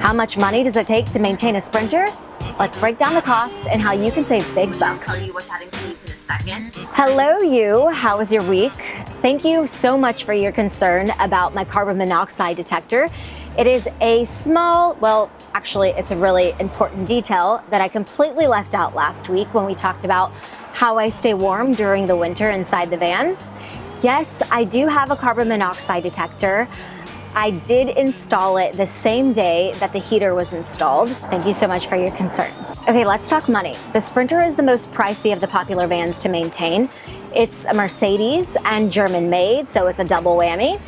How much money does it take to maintain a Sprinter? Let's break down the cost and how you can save big bucks. I'll tell you what that includes in a second. Hello you, how was your week? Thank you so much for your concern about my carbon monoxide detector. It is a small, well, actually it's a really important detail that I completely left out last week when we talked about how I stay warm during the winter inside the van. Yes, I do have a carbon monoxide detector. I did install it the same day that the heater was installed. Thank you so much for your concern. Okay, let's talk money. The Sprinter is the most pricey of the popular vans to maintain. It's a Mercedes and German made, so it's a double whammy.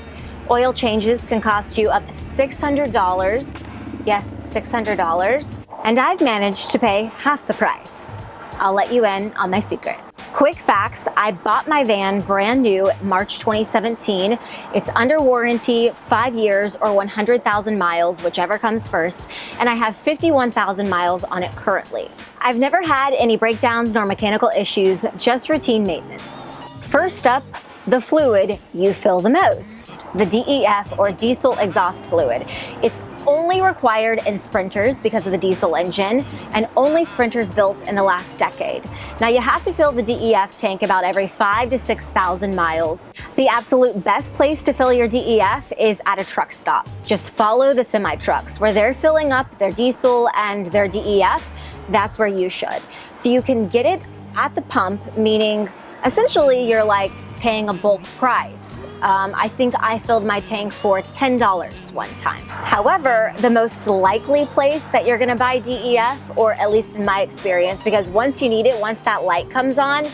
Oil changes can cost you up to $600. Yes, $600. And I've managed to pay half the price. I'll let you in on my secret. Quick facts, I bought my van brand new March 2017. It's under warranty, 5 years or 100,000 miles, whichever comes first, and I have 51,000 miles on it currently. I've never had any breakdowns nor mechanical issues, just routine maintenance. First up, the fluid you fill the most, the DEF or diesel exhaust fluid. It's only required in Sprinters because of the diesel engine and only Sprinters built in the last decade. Now you have to fill the DEF tank about every 5,000 to 6,000 miles. The absolute best place to fill your DEF is at a truck stop. Just follow the semi trucks where they're filling up their diesel and their DEF. That's where you should. So you can get it at the pump, meaning essentially you're like paying a bulk price. I think I filled my tank for $10 one time. However, the most likely place that you're gonna buy DEF, or at least in my experience, because once you need it, once that light comes on,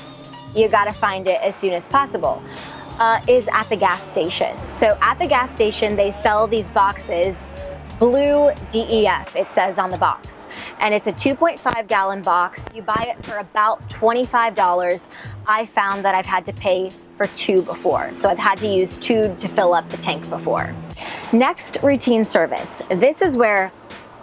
you gotta find it as soon as possible, is at the gas station. So at the gas station, they sell these boxes, blue DEF, it says on the box. And it's a 2.5 gallon box. You buy it for about $25. I found that I've had to pay for 2 before. So I've had to use 2 to fill up the tank before. Next, routine service. This is where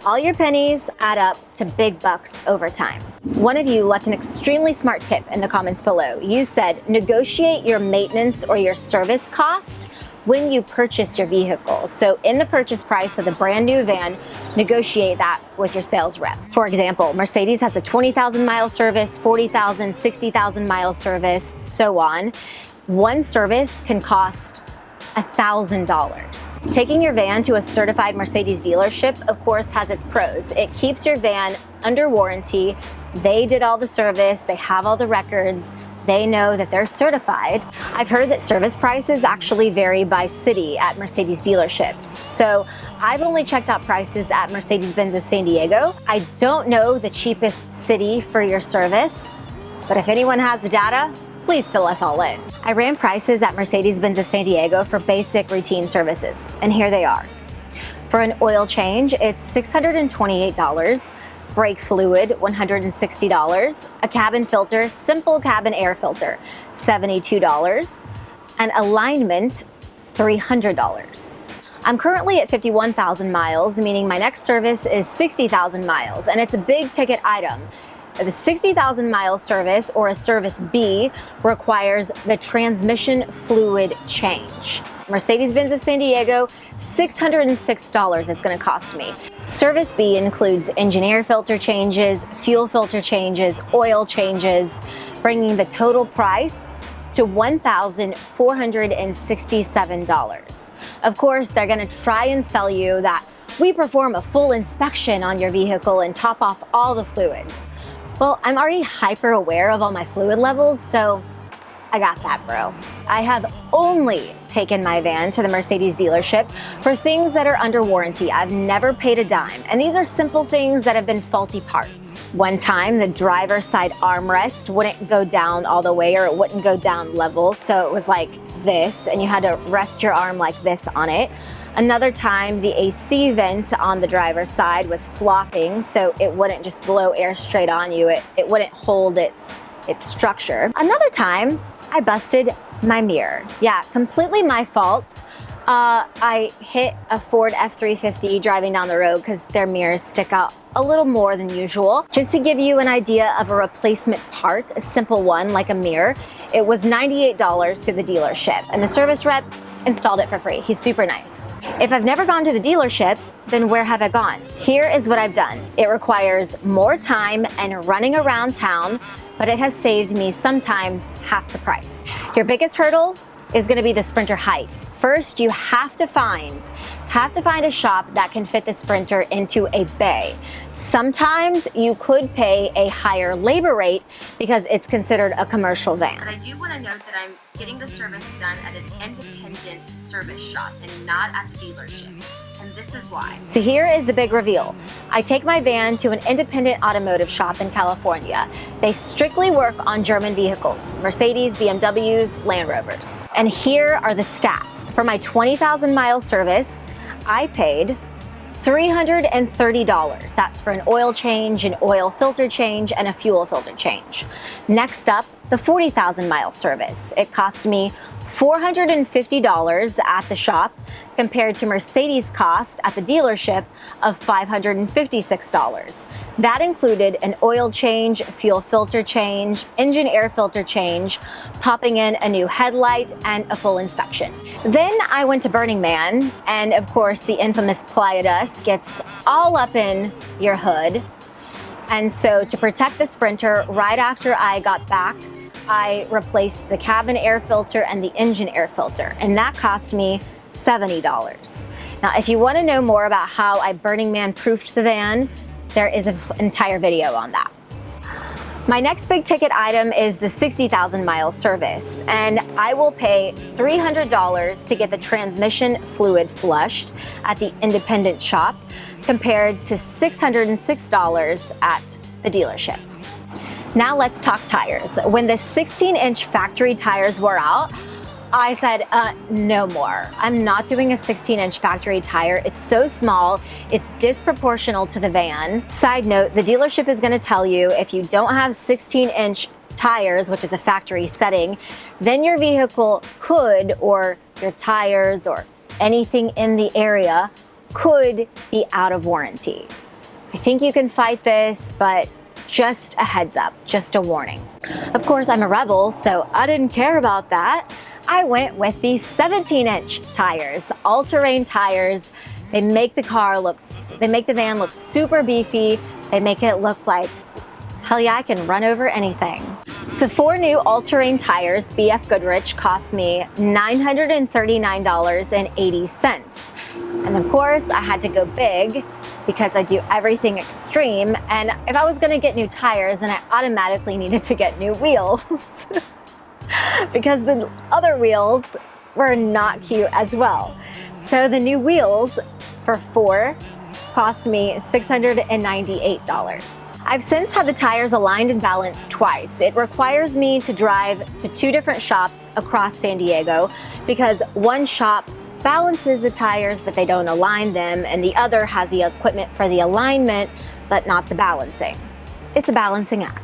all your pennies add up to big bucks over time. One of you left an extremely smart tip in the comments below. You said, negotiate your maintenance or your service cost when you purchase your vehicle. So in the purchase price of the brand new van, negotiate that with your sales rep. For example, Mercedes has a 20,000 mile service, 40,000, 60,000 mile service, so on. One service can cost $1,000. Taking your van to a certified Mercedes dealership, of course, has its pros. It keeps your van under warranty. They did all the service, they have all the records, they know that they're certified. I've heard that service prices actually vary by city at Mercedes dealerships. So I've only checked out prices at Mercedes-Benz of San Diego. I don't know the cheapest city for your service, but if anyone has the data, please fill us all in. I ran prices at Mercedes-Benz of San Diego for basic routine services, and here they are. For an oil change, it's $628. Brake fluid, $160. A cabin filter, simple cabin air filter, $72. And alignment, $300. I'm currently at 51,000 miles, meaning my next service is 60,000 miles, and it's a big ticket item. The 60,000 mile service, or a service B, requires the transmission fluid change. Mercedes-Benz of San Diego, $606 it's gonna cost me. Service B includes engine air filter changes, fuel filter changes, oil changes, bringing the total price to $1,467. Of course, they're gonna try and sell you that we perform a full inspection on your vehicle and top off all the fluids. Well, I'm already hyper aware of all my fluid levels, so I got that, bro. I have only taken my van to the Mercedes dealership for things that are under warranty. I've never paid a dime, and these are simple things that have been faulty parts. One time, the driver's side armrest wouldn't go down all the way, or it wouldn't go down level, so it was like this, and you had to rest your arm like this on it. Another time, the AC vent on the driver's side was flopping, so it wouldn't just blow air straight on you. It wouldn't hold its structure. Another time, I busted my mirror. Yeah, completely my fault. I hit a Ford F-350 driving down the road because their mirrors stick out a little more than usual. Just to give you an idea of a replacement part, a simple one like a mirror, it was $98 to the dealership. And the service rep, installed it for free. He's super nice. If I've never gone to the dealership, then where have I gone? Here is what I've done. It requires more time and running around town, but it has saved me sometimes half the price. Your biggest hurdle is gonna be the Sprinter height. First, you have to find a shop that can fit the Sprinter into a bay. Sometimes you could pay a higher labor rate because it's considered a commercial van. But I do want to note that I'm getting the service done at an independent service shop and not at the dealership. And this is why. So here is the big reveal. I take my van to an independent automotive shop in California. They strictly work on German vehicles, Mercedes, BMWs, Land Rovers. And here are the stats. For my 20,000 mile service, I paid $330. That's for an oil change, an oil filter change, and a fuel filter change. Next up, the 40,000 mile service. It cost me $450 at the shop compared to Mercedes cost at the dealership of $556. That included an oil change, fuel filter change, engine air filter change, popping in a new headlight, and a full inspection. Then I went to Burning Man, and of course the infamous Playa Dust gets all up in your hood. And so to protect the Sprinter, right after I got back, I replaced the cabin air filter and the engine air filter, and that cost me $70. Now, if you want to know more about how I Burning Man proofed the van, there is an entire video on that. My next big ticket item is the 60,000 mile service, and I will pay $300 to get the transmission fluid flushed at the independent shop compared to $606 at the dealership. Now let's talk tires. When the 16-inch factory tires wore out, I said, no more. I'm not doing a 16-inch factory tire. It's so small, it's disproportional to the van. Side note, the dealership is gonna tell you if you don't have 16-inch tires, which is a factory setting, then your vehicle could, or your tires or anything in the area could be out of warranty. I think you can fight this, but just a heads up, just a warning. Of course, I'm a rebel, so I didn't care about that. I went with the 17-inch tires, all-terrain tires. They make the van look super beefy. They make it look like, hell yeah, I can run over anything. So 4 new all-terrain tires, BF Goodrich, cost me $939.80. And of course, I had to go big because I do everything extreme. And if I was gonna get new tires, then I automatically needed to get new wheels because the other wheels were not cute as well. So the new wheels for 4 cost me $698. I've since had the tires aligned and balanced twice. It requires me to drive to 2 different shops across San Diego because one shop balances the tires, but they don't align them, and the other has the equipment for the alignment, but not the balancing. It's a balancing act.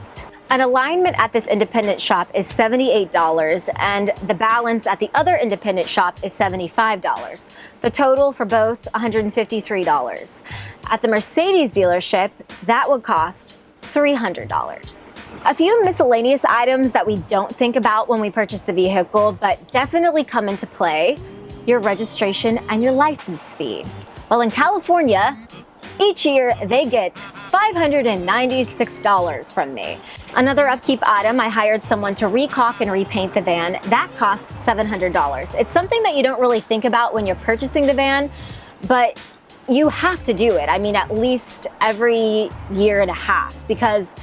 An alignment at this independent shop is $78, and the balance at the other independent shop is $75. The total for both, $153. At the Mercedes dealership, that would cost $300. A few miscellaneous items that we don't think about when we purchase the vehicle, but definitely come into play: your registration and your license fee. Well, in California, each year they get $596 from me. Another upkeep item, I hired someone to recaulk and repaint the van. That cost $700. It's something that you don't really think about when you're purchasing the van, but you have to do it. I mean, at least every year and a half, because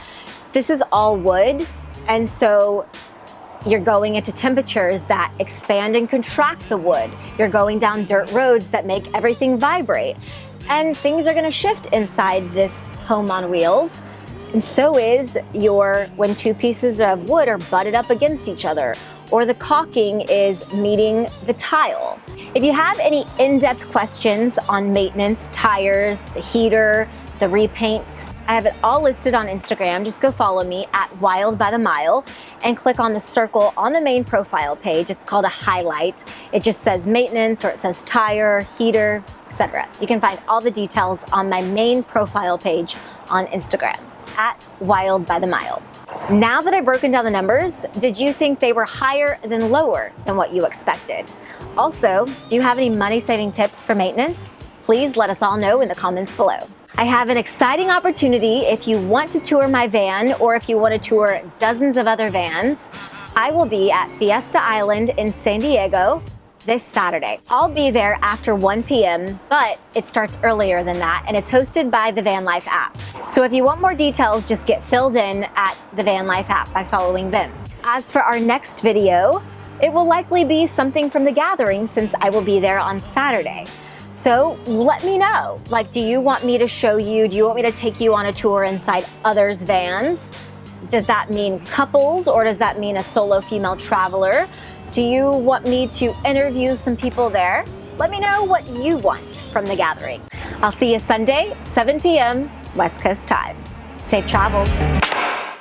this is all wood, and so you're going into temperatures that expand and contract the wood. You're going down dirt roads that make everything vibrate. And things are gonna shift inside this home on wheels. And so is when 2 pieces of wood are butted up against each other, or the caulking is meeting the tile. If you have any in-depth questions on maintenance, tires, the heater, the repaint, I have it all listed on Instagram. Just go follow me at Wild by the Mile and click on the circle on the main profile page. It's called a highlight. It just says maintenance, or it says tire, heater, etc. You can find all the details on my main profile page on Instagram at Wild by the Mile. Now that I've broken down the numbers, did you think they were higher than lower than what you expected? Also, do you have any money-saving tips for maintenance? Please let us all know in the comments below. I have an exciting opportunity if you want to tour my van or if you want to tour dozens of other vans. I will be at Fiesta Island in San Diego this Saturday. I'll be there after 1 p.m., but it starts earlier than that, and it's hosted by the VanLife app. So if you want more details, just get filled in at the VanLife app by following them. As for our next video, it will likely be something from the gathering since I will be there on Saturday. So let me know, like, do you want me to show you, do you want me to take you on a tour inside others' vans? Does that mean couples or does that mean a solo female traveler? Do you want me to interview some people there? Let me know what you want from the gathering. I'll see you Sunday, 7 p.m. West Coast time. Safe travels.